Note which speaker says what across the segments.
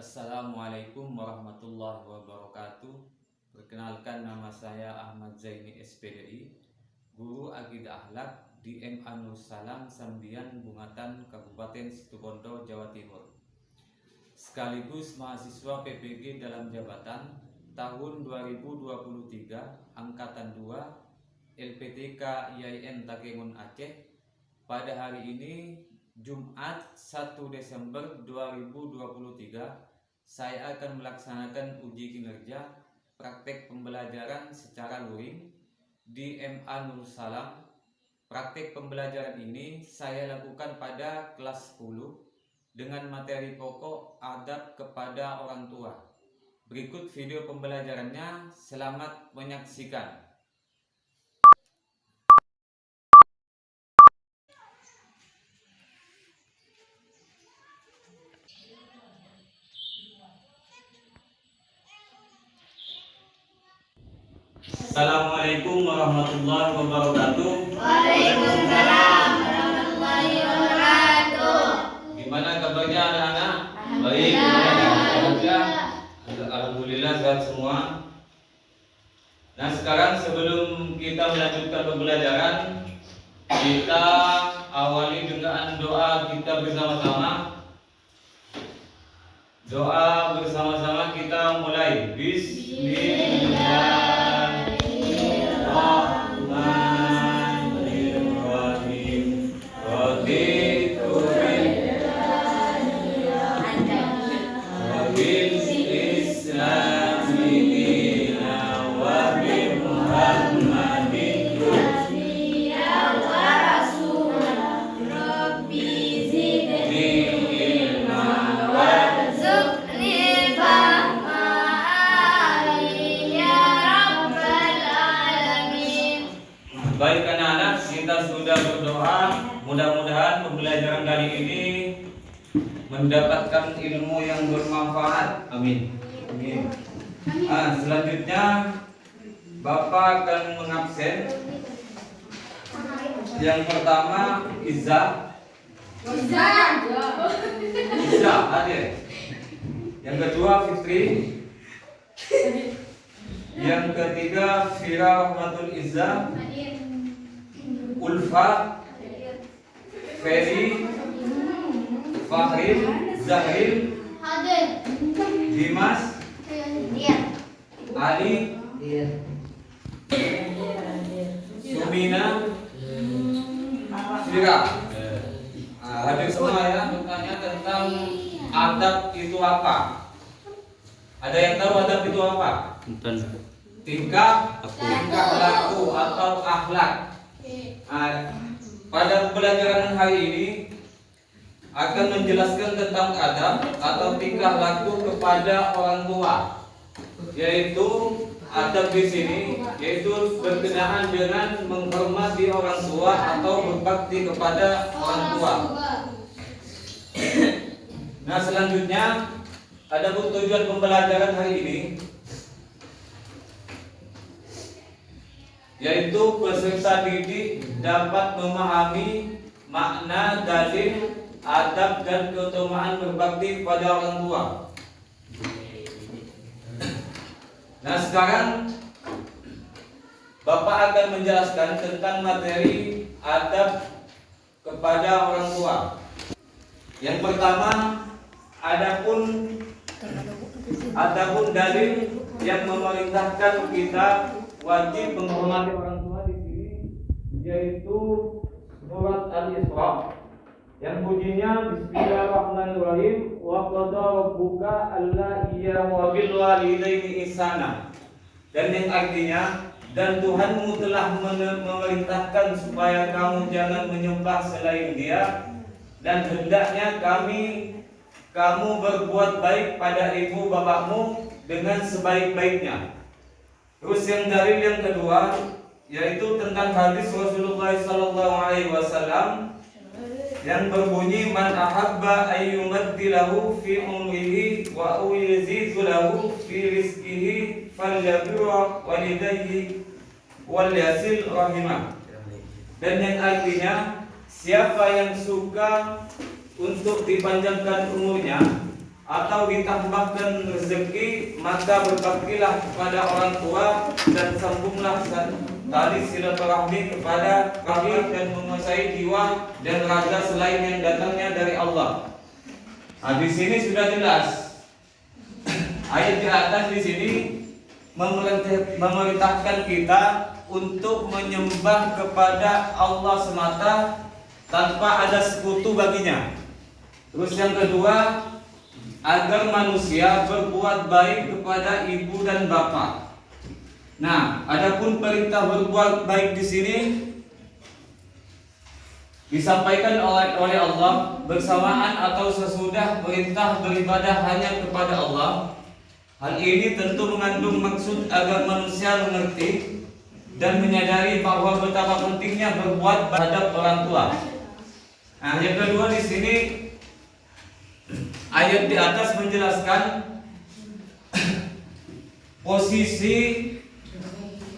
Speaker 1: Assalamualaikum warahmatullahi wabarakatuh. Perkenalkan, nama saya Ahmad Zaini SPDI, Guru Akidah Akhlak di MA Nur Salam Sambian Bungatan Kabupaten Situbondo, Jawa Timur. Sekaligus mahasiswa PPG dalam jabatan tahun 2023 Angkatan 2 LPTK IAIN Takengon Aceh. Pada hari ini Jumat 1 Desember 2023 saya akan melaksanakan uji kinerja praktek pembelajaran secara luring di MA Nur Salam. Praktek pembelajaran ini saya lakukan pada kelas 10 dengan materi pokok adab kepada orang tua. Berikut video pembelajarannya, selamat menyaksikan. Assalamualaikum warahmatullahi wabarakatuh.
Speaker 2: Waalaikumsalam warahmatullahi wabarakatuh.
Speaker 1: Gimana kabarnya anak-anak? Baik. Alhamdulillah sehat semua. Nah, sekarang sebelum kita melanjutkan pembelajaran, kita awali dengan doa kita bersama-sama. Doa bersama-sama kita mulai. Bismillah. Baik anak-anak, kita sudah berdoa. Mudah-mudahan pembelajaran kali ini mendapatkan ilmu yang bermanfaat. Amin. Amin. Selanjutnya Bapak akan mengabsen. Yang pertama Iza hadir. Yang kedua Fitri. Yang ketiga Fira Rahmatul Izzah. Ulfa, Feri, Fahril, Zahil, Dimas, Ali, Sumina, Fira. Hadir semua ya. Bertanya tentang adab itu apa? Ada yang tahu adab itu apa? Tingkah laku atau akhlak. Pada pembelajaran hari ini akan menjelaskan tentang adab atau tingkah laku kepada orang tua, yaitu adab di sini yaitu berkenaan dengan menghormati orang tua atau berbakti kepada orang tua. Nah, selanjutnya ada tujuan pembelajaran hari ini, yaitu peserta didik dapat memahami makna dalil, adab dan keutamaan berbakti pada orang tua. Nah, sekarang Bapak akan menjelaskan tentang materi adab kepada orang tua. Yang pertama, adapun dalil yang memerintahkan kita wajib menghormati orang tua di sini, yaitu surat Isra yang bunyinya Bismillahirrahmanirrahim wa qada rabbuka alla wa bil walidaini ihsana, dan yang artinya dan Tuhanmu telah memerintahkan supaya kamu jangan menyembah selain Dia, dan hendaknya kamu berbuat baik pada ibu bapakmu dengan sebaik-baiknya. Terus yang dalil yang kedua yaitu tentang hadis Rasulullah SAW yang berbunyi man ahabba ayyumaddilahu fi umrihi wa yazidu lahu fi rizqihi falyabirra walidayhi wal yasil rahimah. Dan yang artinya siapa yang suka untuk dipanjangkan umurnya atau ditambahkan rezeki, maka berbaktilah kepada orang tua dan sambunglah tali silaturahmi kepada kami dan menguasai jiwa dan raga selain yang datangnya dari Allah. Nah, di sini sudah jelas. Ayat di atas di sini memerintahkan kita untuk menyembah kepada Allah semata tanpa ada sekutu baginya. Terus yang kedua, agar manusia berbuat baik kepada ibu dan bapak. Nah, adapun perintah berbuat baik di sini disampaikan oleh Allah bersamaan atau sesudah perintah beribadah hanya kepada Allah. Hal ini tentu mengandung maksud agar manusia mengerti dan menyadari bahwa betapa pentingnya berbuat terhadap orang tua. Nah, yang kedua di sini ayat di atas menjelaskan posisi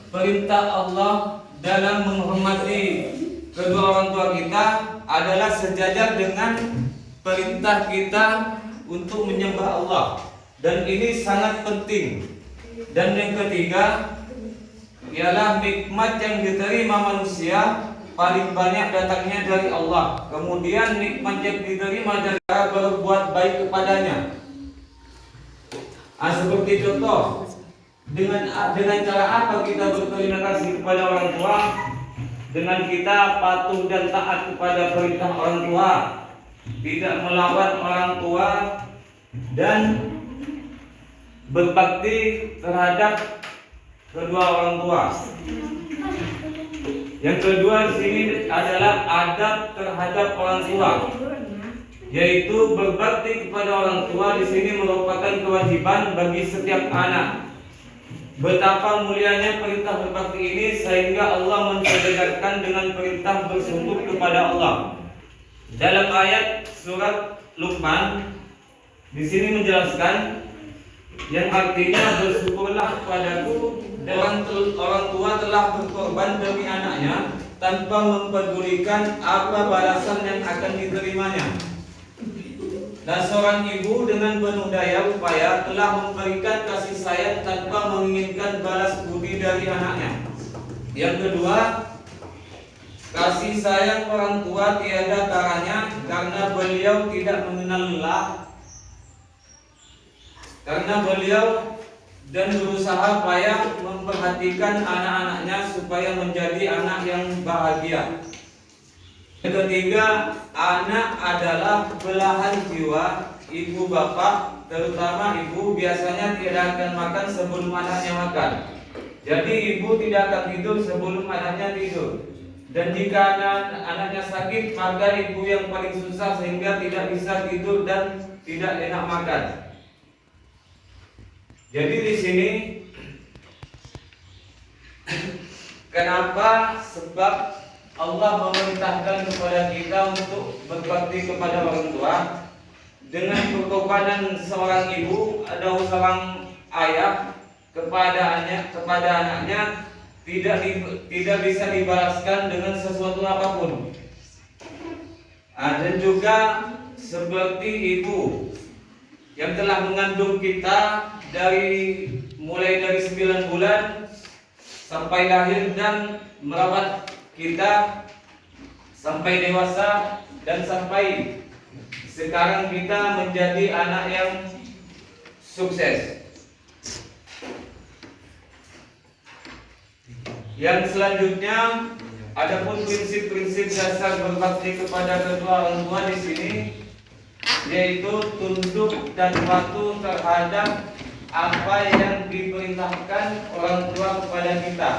Speaker 1: perintah Allah dalam menghormati kedua orang tua kita adalah sejajar dengan perintah kita untuk menyembah Allah, dan ini sangat penting. Dan yang ketiga ialah nikmat yang diterima manusia paling banyak datangnya dari Allah. Kemudian nikmat yang diterima dari cara berbuat baik kepadanya. Seperti contoh, dengan cara apa kita berterima kasih kepada orang tua? Dengan kita patuh dan taat kepada perintah orang tua, tidak melawan orang tua, dan berbakti terhadap kedua orang tua. Yang kedua di sini adalah adab terhadap orang tua, yaitu berbakti kepada orang tua di sini merupakan kewajiban bagi setiap anak. Betapa mulianya perintah berbakti ini sehingga Allah mensedarkan dengan perintah bersujud kepada Allah. Dalam ayat surat Luqman di sini menjelaskan yang artinya bersyukurlah kepadaku, dan orang tua telah berkorban demi anaknya tanpa mempedulikan apa balasan yang akan diterimanya. Dan seorang ibu dengan penuh daya upaya telah memberikan kasih sayang tanpa menginginkan balas budi dari anaknya. Yang kedua, kasih sayang orang tua tiada taranya karena beliau tidak mengenal lelah, karena beliau dan berusaha payah memperhatikan anak-anaknya supaya menjadi anak yang bahagia. Yang ketiga, anak adalah belahan jiwa ibu bapak, terutama ibu biasanya tidak akan makan sebelum anaknya makan. Jadi ibu tidak akan tidur sebelum anaknya tidur. Dan jika anaknya sakit, maka ibu yang paling susah sehingga tidak bisa tidur dan tidak enak makan. Jadi di sini kenapa? Sebab Allah memerintahkan kepada kita untuk berbakti kepada orang tua dengan pengorbanan seorang ibu atau seorang ayah kepada anaknya tidak bisa dibalaskan dengan sesuatu apapun. Dan juga seperti ibu yang telah mengandung kita mulai dari 9 bulan sampai lahir dan merawat kita sampai dewasa dan sampai sekarang kita menjadi anak yang sukses. Yang selanjutnya Adapun prinsip-prinsip dasar berbakti kepada kedua orang tua di sini yaitu tunduk dan patuh terhadap apa yang diperintahkan orang tua kepada kita.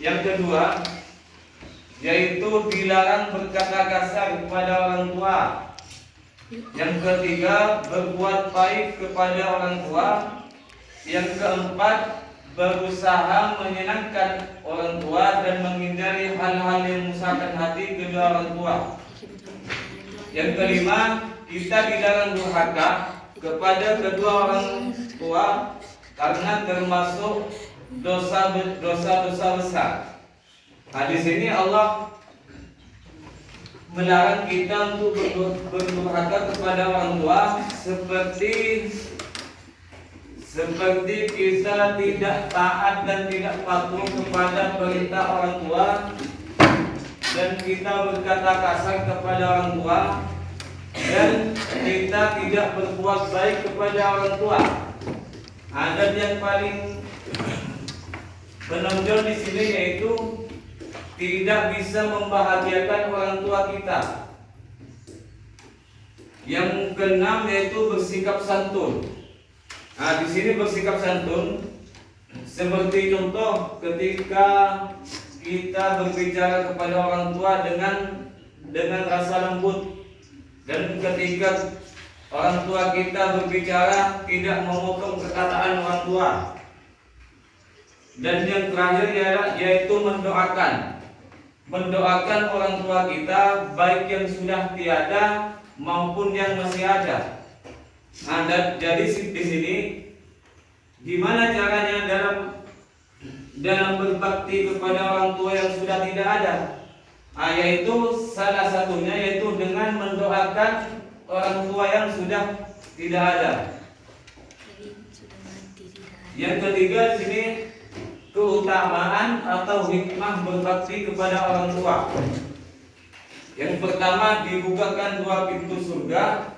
Speaker 1: Yang kedua yaitu dilarang berkata kasar kepada orang tua. Yang ketiga berbuat baik kepada orang tua. Yang keempat berusaha menyenangkan orang tua dan menghindari hal-hal yang menyusahkan hati kedua orang tua. Yang kelima, kita dilarang durhaka kepada kedua orang tua karena termasuk dosa-dosa besar. Nah, di sini Allah melarang kita untuk berdurhaka kepada orang tua seperti kita tidak taat dan tidak patuh kepada perintah orang tua, dan kita berkata kasar kepada orang tua, dan kita tidak berbuat baik kepada orang tua. Dan yang paling menonjol di sini yaitu tidak bisa membahagiakan orang tua kita. Yang keenam yaitu bersikap santun. Nah, di sini bersikap santun seperti contoh ketika kita berbicara kepada orang tua dengan rasa lembut, dan ketika orang tua kita berbicara tidak memotong perkataan orang tua. Dan yang terakhir yaitu mendoakan orang tua kita baik yang sudah tiada maupun yang masih ada. Nah, jadi di sini gimana caranya dalam berbakti kepada orang tua yang sudah tidak ada? Yaitu salah satunya yaitu dengan mendoakan orang tua yang sudah tidak ada. Yang ketiga di sini keutamaan atau hikmah berbakti kepada orang tua. Yang pertama dibukakan 2 pintu surga.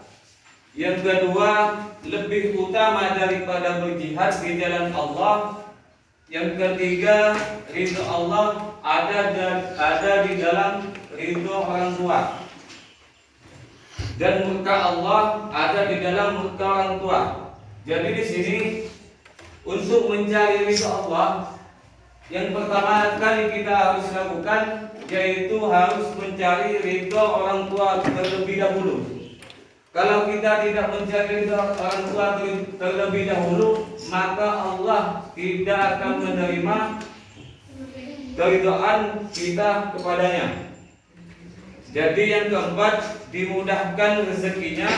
Speaker 1: Yang kedua lebih utama daripada berjihad di jalan Allah. Yang ketiga ridho Allah ada di dalam ridho orang tua, dan murka Allah ada di dalam murka orang tua. Jadi di sini untuk mencari ridho Allah, yang pertama kali kita harus lakukan yaitu harus mencari ridho orang tua terlebih dahulu. Kalau kita tidak mencari ridho orang tua terlebih dahulu, maka Allah tidak akan menerima keridhaan kita kepadanya. Jadi yang keempat, dimudahkan rezekinya,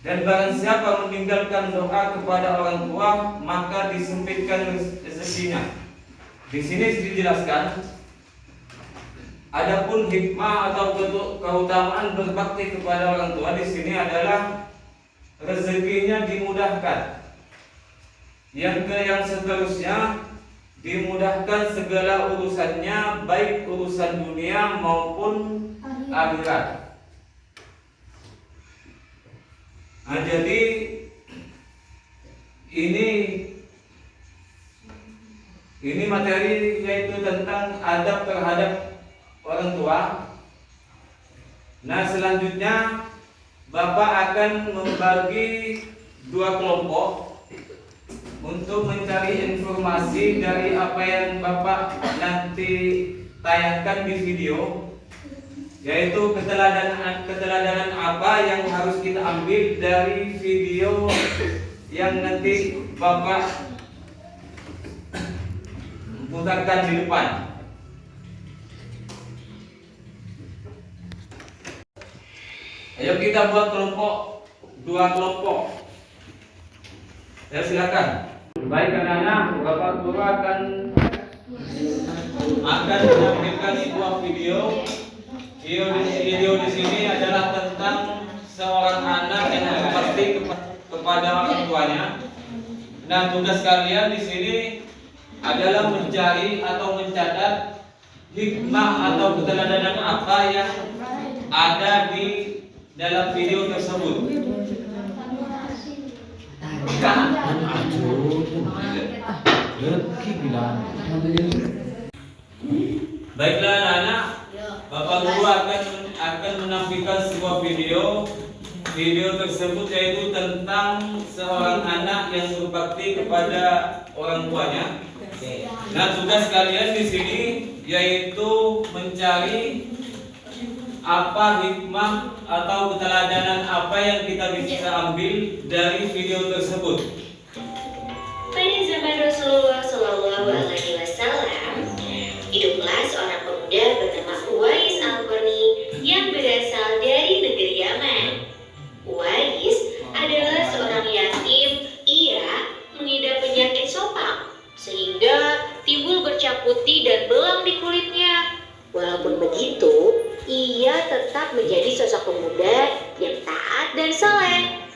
Speaker 1: dan barang siapa meninggalkan doa kepada orang tua, maka disempitkan rezekinya. Di sini dijelaskan adapun hikmah atau keutamaan berbakti kepada orang tua di sini adalah rezekinya dimudahkan. Yang seterusnya dimudahkan segala urusannya, baik urusan dunia maupun akhirat. Nah, jadi ini materi yaitu tentang adab terhadap orang tua. Nah, selanjutnya Bapak akan membagi 2 kelompok untuk mencari informasi dari apa yang Bapak nanti tayangkan di video, yaitu keteladanan apa yang harus kita ambil dari video yang nanti Bapak putarkan di depan. Ayo kita buat 2 kelompok. Ya, silakan. Baik anak-anak, Bapak Guru akan menampilkan sebuah video. Video di sini adalah tentang seorang anak yang berbakti kepada orang tuanya. Nah, tugas kalian di sini adalah mencari atau mencatat hikmah atau keteladanan apa yang ada di dalam video tersebut. Baiklah anak-anak, Bapak Guru akan menampilkan sebuah video. Video tersebut yaitu tentang seorang anak yang berbakti kepada orang tuanya. Nah, tugas kalian di sini yaitu mencari apa hikmah atau keteladanan apa yang kita bisa ambil dari video tersebut.
Speaker 3: Pada zaman Rasulullah Shallallahu Alaihi Wasallam, hiduplah seorang pemuda bernama Uwais Al-Qarni yang berasal dari negeri Yaman. Uwais adalah seorang yatim. Ia mengidap penyakit sopang sehingga timbul bercak putih dan belang di kulitnya. Walaupun begitu, ia tetap menjadi sosok pemuda yang taat dan saleh.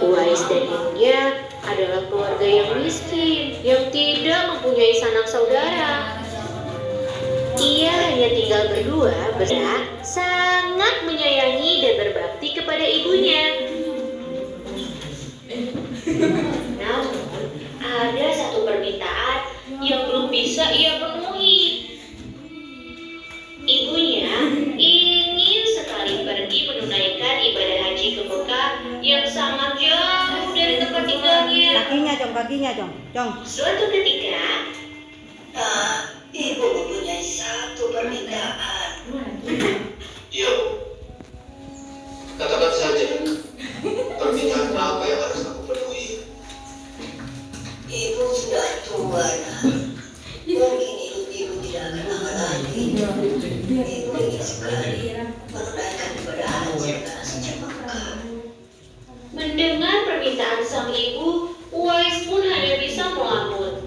Speaker 3: Uwais dan ibunya adalah keluarga yang miskin, yang tidak mempunyai sanak saudara. Ia hanya tinggal berdua, sangat menyayangi dan berbakti kepada ibunya. Namun, ada satu permintaan yang belum bisa ia penuhi. Ibunya ingin sekali pergi menunaikan ibadah haji ke Mekah yang sangat jauh dari tempat tinggalnya.
Speaker 4: Kakinya, Jong.
Speaker 3: Suatu ketika,
Speaker 5: Ibu mempunyai satu permintaan.
Speaker 6: Iya, Bu. Katakan saja, permintaan apa yang harus aku penuhi?
Speaker 5: Ibu sudah tua, Nak. Mungkin hidup ibu tidak akan lama lagi. Ibu ingin sekali menunaikan ibadah haji ke tanah Mekah.
Speaker 3: mendengar permintaan sang ibu, Uwais pun hanya bisa melamun.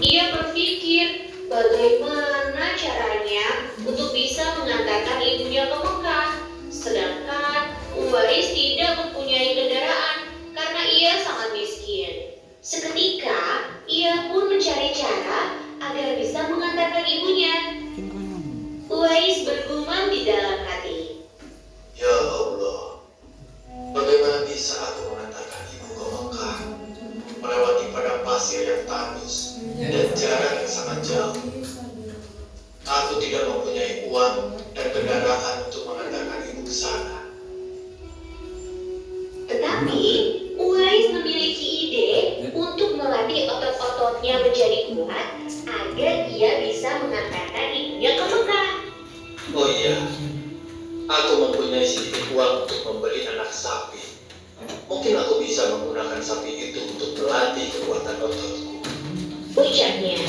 Speaker 3: Ia berpikir bagaimana caranya untuk bisa mengantarkan ibunya ke Mekah. Sedangkan Uwais tidak mempunyai kendaraan karena ia sangat miskin. Seketika, ia pun mencari cara agar bisa mengantarkan ibunya. Uwais bergumam di dalam hati.
Speaker 6: Ya Allah, bagaimana bisa aku mengantarkan ibu ke Mekah, melewati padang pasir yang tandus dan jarak yang sangat jauh? Aku tidak mempunyai uang dan kendaraan untuk mengantarkan ibu ke sana.
Speaker 3: Tetapi, Uwais memiliki ide untuk melatih otot-ototnya menjadi kuat agar ia bisa mengantarkan ibunya ke Mekah.
Speaker 6: Oh iya, aku mempunyai sedikit uang untuk membeli anak sapi. Mungkin aku bisa menggunakan sapi itu untuk melatih kekuatan ototku.
Speaker 3: Ujarnya.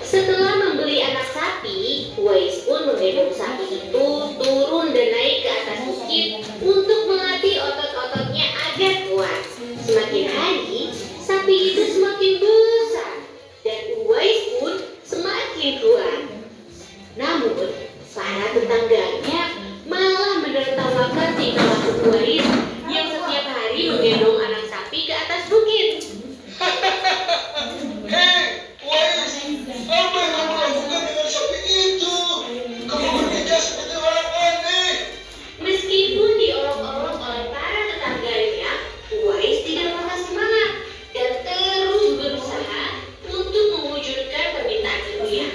Speaker 3: Setelah membeli anak sapi, Uwais pun menggendong sapi itu turun dan naik ke atas bukit untuk melatih otot-ototnya agar kuat. Semakin hari, sapi itu semakin besar dan Uwais pun semakin kuat. Namun, para tetangganya malah menertawakan tingkah laku Uwais yang setiap hari menggendong anak sapi ke atas bukit.
Speaker 6: Hei, Uwais, apa yang kamu lakukan dengan sapi itu? Kamu berpikir seperti orang aneh.
Speaker 3: Meskipun diolok-olok oleh para tetangganya, Uwais tidak patah semangat dan terus berusaha untuk mewujudkan permintaan ibunya.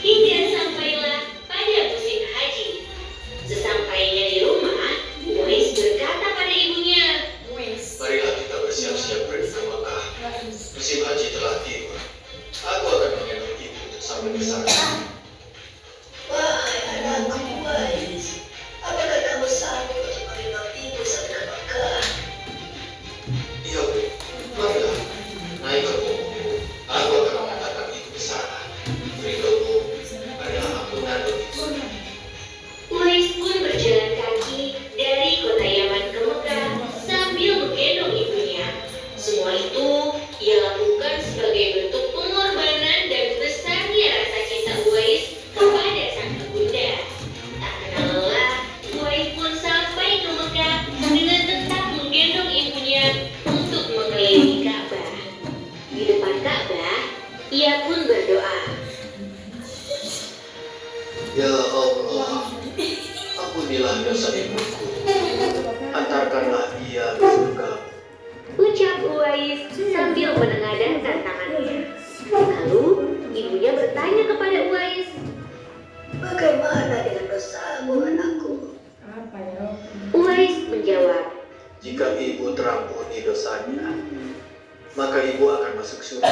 Speaker 3: Hingga sampailah pada musim haji. Sesampainya di rumah, Uwais berkata pada ibunya,
Speaker 6: Marilah kita bersiap-siap pergi ke Mekah. Musim haji telah tiba. Aku akan menggendong ibu untuk sampai ke sana.
Speaker 5: Wahai anakku Uwais, apakah kamu sanggup untuk mengendong ibu sampai ke Mekah?
Speaker 6: Iya, Bu. Marilah, naik ke punggungku. Aku akan mengantarkan ibu ke sana. Ridhomu adalah ampunan bagiku.
Speaker 3: Uwais pun berjalan kaki dari kota Yaman ke Mekah sambil menggendong ibunya. Semua itu ia lakukan sebagai bentuk pengorbanan dan besarnya rasa cinta Uwais Uwais sambil menengadahkan tangannya. Lalu ibunya bertanya kepada Uwais,
Speaker 5: Bagaimana dengan dosamu, anakku?
Speaker 3: Uwais menjawab,
Speaker 6: Jika ibu terampuni dosanya, maka ibu akan masuk surga.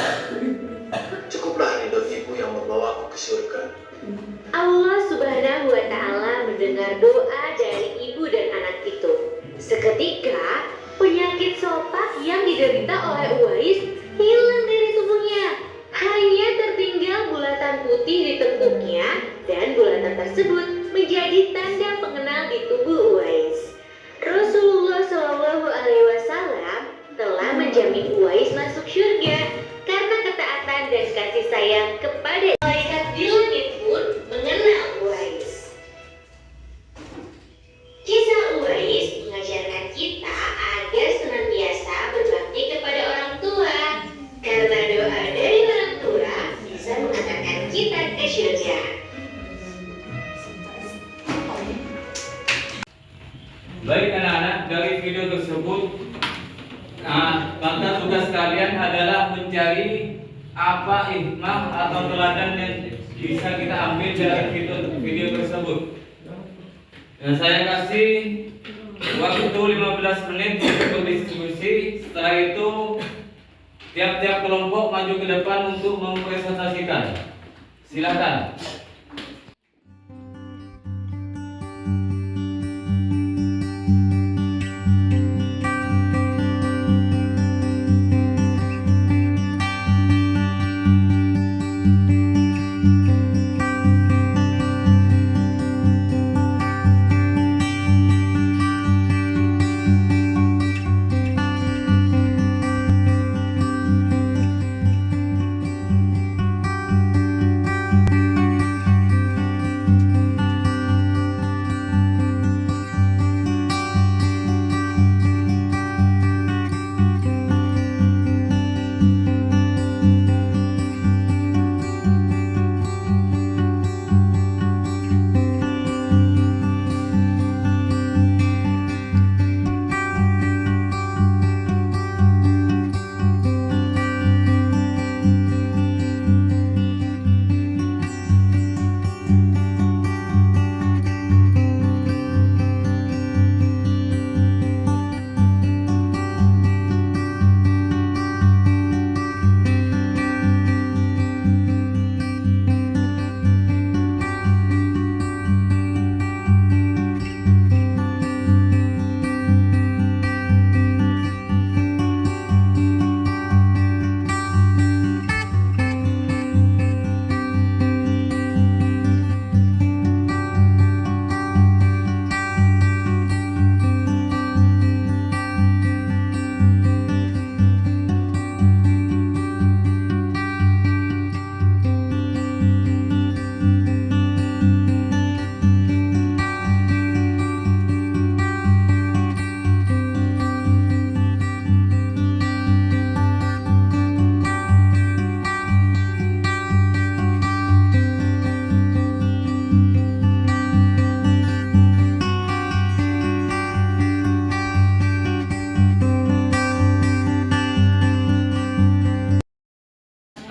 Speaker 6: Cukuplah ridho ibu yang membawaku ke surga.
Speaker 3: Allah Subhanahu wa Ta'ala mendengar doa dari ibu dan anak itu. Seketika, penyakit sopak yang diderita oleh Uwais hilang dari tubuhnya. Hanya tertinggal bulatan putih di tengkuknya, dan bulatan tersebut menjadi tanda pengenal di tubuh Uwais. Rasulullah SAW telah menjamin Uwais masuk surga karena ketaatan dan kasih sayang kepada malaikat di langit pun mengenal Uwais. Kisah Uwais mengajarkan kita agar senantiasa berbakti kepada orang tua, karena doa dari orang tua bisa mengantarkan kita ke surga.
Speaker 1: Baik anak-anak, dari video tersebut maka tugas kalian adalah mencari apa hikmah atau teladan yang bisa kita ambil dari video tersebut. Dan saya kasih waktu 15 menit untuk diskusi. Setelah itu tiap-tiap kelompok maju ke depan untuk mempresentasikan. Silakan.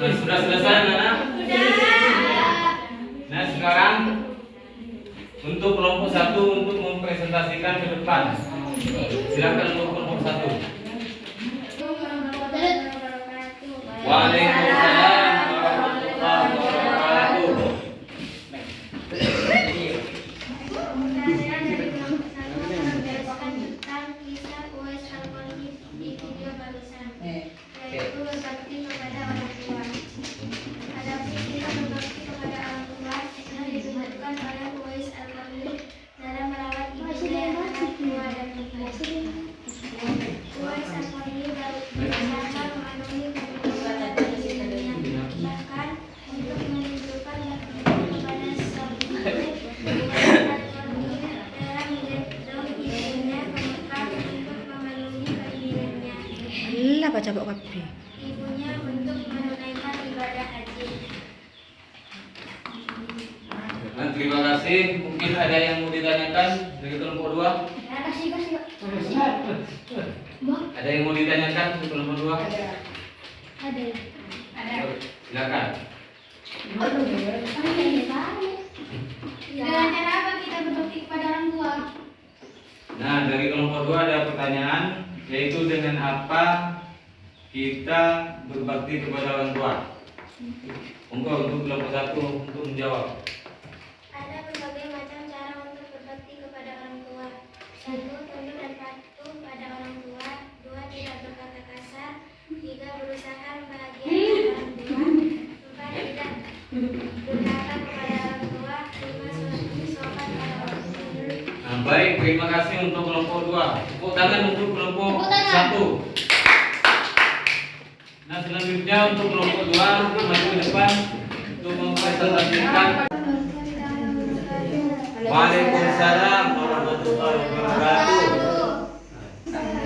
Speaker 1: Sudah selesai anak? Nah sekarang untuk kelompok 1 untuk mempresentasikan ke depan. Silakan untuk kelompok 1. Waalaikumsalam warahmatullahi wabarakatuh.
Speaker 2: Baca baca kabeh.
Speaker 4: Ibunya untuk menunaikan ibadah haji.
Speaker 1: Nanti terima kasih. Mungkin ada yang mau ditanyakan dari kelompok 2? Ada yang mau ditanyakan dari kelompok 2?
Speaker 4: Ada.
Speaker 1: Silakan.
Speaker 4: Dengan cara apa kita berbakti kepada orang tua?
Speaker 1: Nah, dari kelompok 2 ada pertanyaan, yaitu dengan apa kita berbakti kepada orang tua? Untuk kelompok 1 untuk menjawab.
Speaker 4: Ada berbagai macam cara untuk berbakti kepada orang tua. 1. Tunduk dan patuh pada orang tua. 2. Tidak berkata kasar. 3. Berusaha membahagiakan orang tua. 4. Tidak durhaka kepada orang tua. 5. Sopan pada orang tua.
Speaker 1: Nah, baik, terima kasih untuk kelompok 2. Tepuk tangan untuk kelompok
Speaker 4: Tepuk tangan.
Speaker 1: 1. Nah, selanjutnya untuk kelompok 2 maju ke depan untuk mempresentasikan. Waalaikumsalam warahmatullahi wabarakatuh.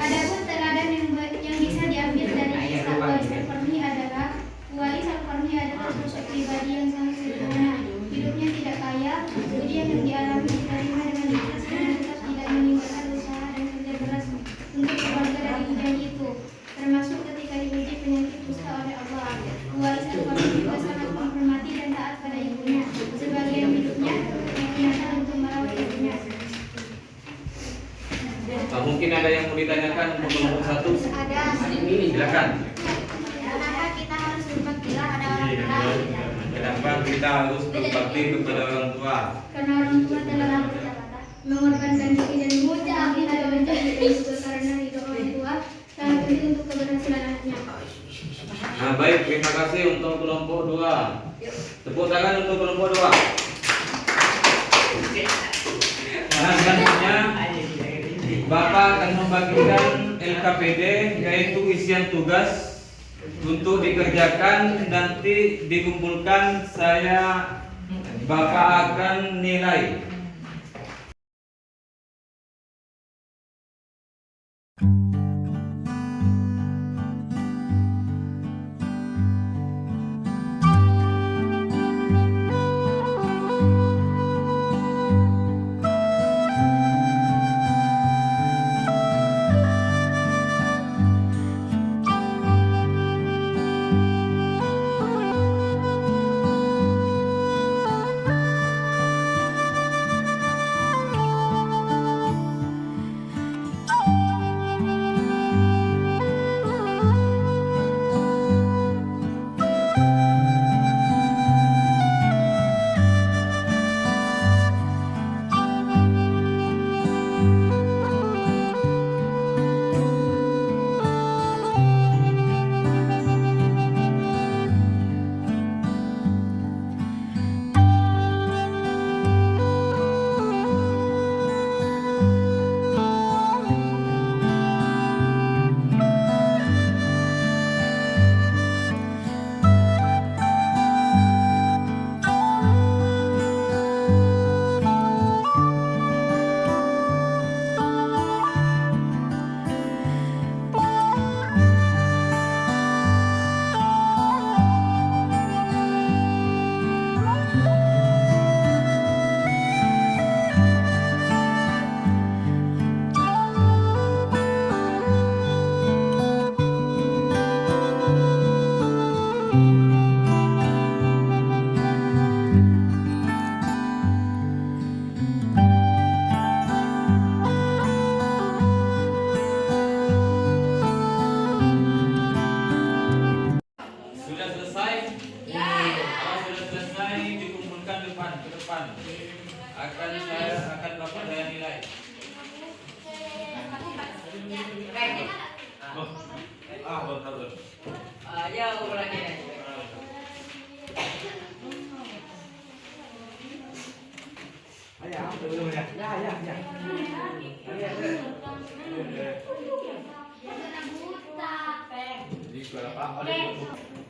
Speaker 4: Adapun teladan yang bisa diambil dari kisah Uwais Al-Qarni adalah Uwais Al-Qarni adalah sosok pribadi yang sangat sederhana. Hidupnya tidak kaya, ujian yang dialami diterima dengan ikhlas dan tetap tidak meninggalkan usaha dan kerja keras untuk keluarga dari ujian itu, termasuk ketika diuji penyakit kusta oleh Allah. Uwais Al-Qarni juga sangat menghormati dan taat pada ibunya. Sebagian hidupnya digunakan untuk merawat ibunya.
Speaker 1: Mungkin ada yang mau ditanyakan untuk kelompok 1?
Speaker 4: Ada.
Speaker 1: Silakan.
Speaker 4: Kenapa kita harus berbakti pada orang tua?
Speaker 1: Kenapa kita harus berbakti kepada orang tua?
Speaker 4: Karena orang tua telah mengorbankan diri dan mudah kita menjadi juga karena hidup orang tua sangat penting untuk keberhasilan anaknya.
Speaker 1: Nah, baik, terima kasih untuk kelompok 2. Tepuk tangan untuk kelompok 2. Nah, selanjutnya Bapak akan membagikan LKPD, yaitu isian tugas untuk dikerjakan, nanti dikumpulkan, Bapak akan nilai.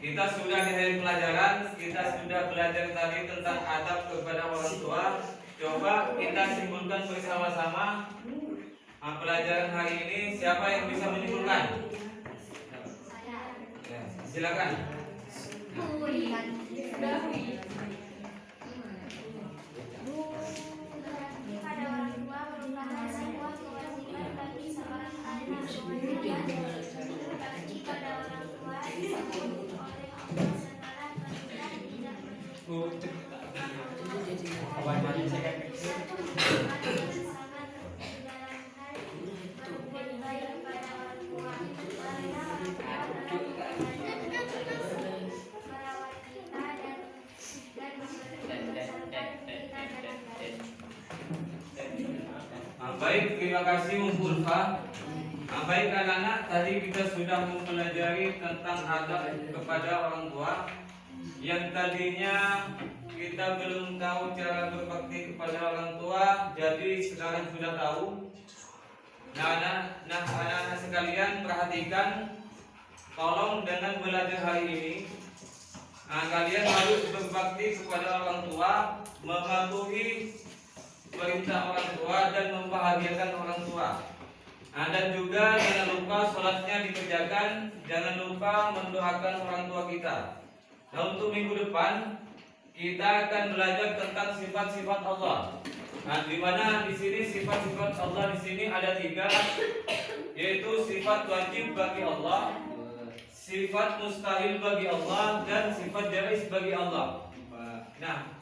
Speaker 1: Kita sudah di hari pelajaran, kita sudah belajar tadi tentang adab kepada orang tua. Coba kita simpulkan bersama-sama pelajaran hari ini. Siapa yang bisa menyimpulkan? Ya, silakan. Baik, terima kasih Ibu Ulfa. Baik anak-anak, tadi kita sudah mempelajari tentang adab kepada orang tua. Yang tadinya kita belum tahu cara berbakti kepada orang tua, jadi sekarang sudah tahu. Nah, anak-anak sekalian perhatikan, tolong dengan belajar hari ini, kalian harus berbakti kepada orang tua, mematuhi perintah orang tua dan membahagiakan orang tua. Dan juga jangan lupa sholatnya dikerjakan, jangan lupa mendoakan orang tua kita. Nah, untuk minggu depan kita akan belajar tentang sifat-sifat Allah. Nah, di mana di sini sifat-sifat Allah di sini ada 3, yaitu sifat wajib bagi Allah, sifat mustahil bagi Allah, dan sifat jaiz bagi Allah. Nah,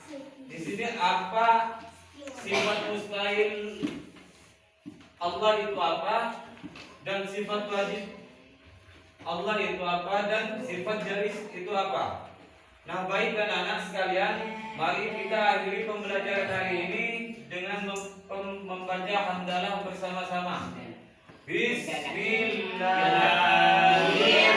Speaker 1: di sini apa sifat mustahil Allah itu apa, dan sifat wajib Allah itu apa, dan sifat jaiz itu apa? Nah, baik anak-anak sekalian, mari kita akhiri pembelajaran hari ini dengan membaca hamdalah bersama-sama. Bismillahirrahmanirrahim.